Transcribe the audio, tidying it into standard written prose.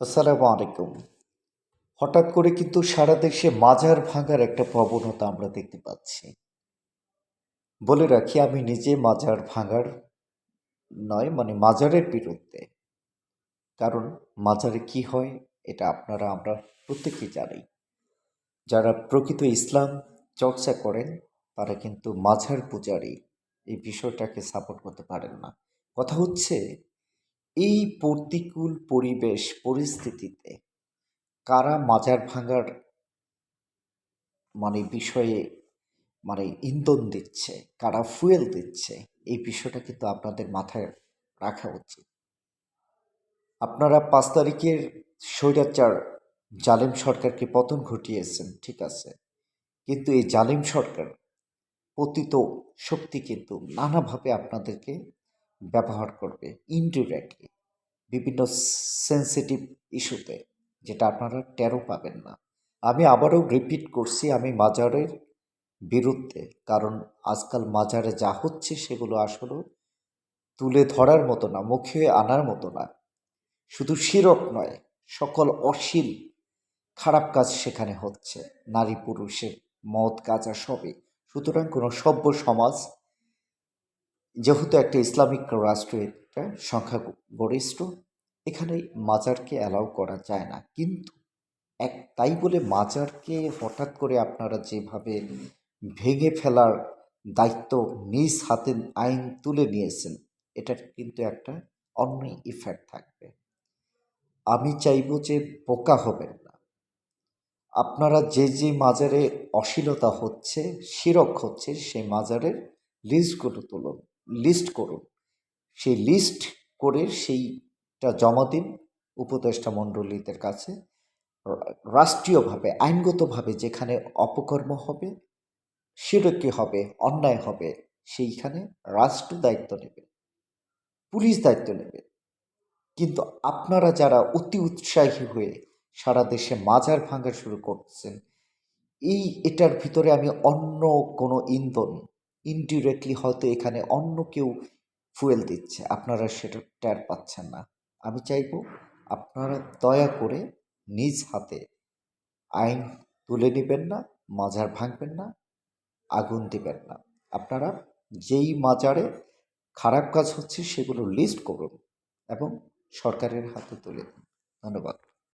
আসসালামু আলাইকুম। হঠাৎ করে কিন্তু সারা দেশে মাজার ভাঙার একটা প্রবণতা আমরা দেখতে পাচ্ছি। বলে রাখি আমি নিজে মাজার ভাঙার নয় মানে মাজারের বিরুদ্ধে। কারণ মাজারে কি হয় এটা আপনারা আমরা প্রত্যেকেই জানি। যারা প্রকৃত ইসলাম চর্চা করেন তারা কিন্তু মাজার পূজারী এই বিষয়টাকে সাপোর্ট করতে পারেন না। কথা হচ্ছে এই প্রতিকূল পরিবেশ পরিস্থিতিতে কারা মাজার ভাঙার বিষয়ে ইন্ধন দিচ্ছে, কারা ফুয়েল দিচ্ছে, এই বিষয়টা কিন্তু আপনাদের মাথায় রাখা উচিত। আপনারা ৫ তারিখের স্বৈরাচার জালেম সরকারকে পতন ঘটিয়েছেন, ঠিক আছে। কিন্তু এই জালিম সরকার পতিত শক্তি কিন্তু নানাভাবে আপনাদেরকে ব্যবহার করবে ইনডিরেক্টলি বিভিন্ন সেনসিটিভ ইস্যুতে, যেটা আপনারা টেরও পাবেন না। আমি আবারও রিপিট করছি, আমি মাজারের বিরুদ্ধে। কারণ আজকাল মাজারে যা হচ্ছে সেগুলো আসলে তুলে ধরার মতো না, মুখে আনার মতো না। শুধু শিরক নয়, সকল অশ্লীল খারাপ কাজ সেখানে হচ্ছে, নারী পুরুষের মদ গাঁজা সবই। সুতরাং কোনো সভ্য সমাজ, যেহেতু একটা ইসলামিক রাষ্ট্র, একটা সংখ্যাগরিষ্ঠ, এখানে মাজারকে অ্যালাউ করা যায় না। কিন্তু তাই বলে মাজারকে হঠাৎ করে আপনারা যেভাবে ভেঙে ফেলার দায়িত্ব নিজ হাতে আইন তুলে নিয়েছেন, এটার কিন্তু একটা অন্য ইফেক্ট থাকবে। আমি চাইব যে বোকা হবেন না। আপনারা যে যে মাজারে অশ্লীলতা হচ্ছে, শিরক হচ্ছে, সেই মাজারের লিস্টগুলো তুলুন, লিস্ট করুন। সেই লিস্ট করে সেইটা জমা দিন উপদেষ্টা মণ্ডলীদের কাছে। রাষ্ট্রীয়ভাবে আইনগতভাবে যেখানে অপকর্ম হবে, শিরকি হবে, অন্যায় হবে, সেইখানে রাষ্ট্র দায়িত্ব নেবে, পুলিশ দায়িত্ব নেবে। কিন্তু আপনারা যারা অতি উৎসাহী হয়ে সারা দেশে মাজার ভাঙা শুরু করছেন, এটার ভিতরে আমি অন্য কোনো ইন্ধন, ইনডিরেক্টলি হয়তো এখানে অন্য কেউ ফুয়েল দিচ্ছে, আপনারা সেটা টের পাচ্ছেন না। আমি চাইব আপনারা দয়া করে নিজ হাতে আইন তুলে নেবেন না, মাজার ভাঙবেন না, আগুন দিবেন না। আপনারা যেই মাজারে খারাপ কাজ হচ্ছে সেগুলো লিস্ট করুন এবং সরকারের হাতে তুলে দিন। ধন্যবাদ।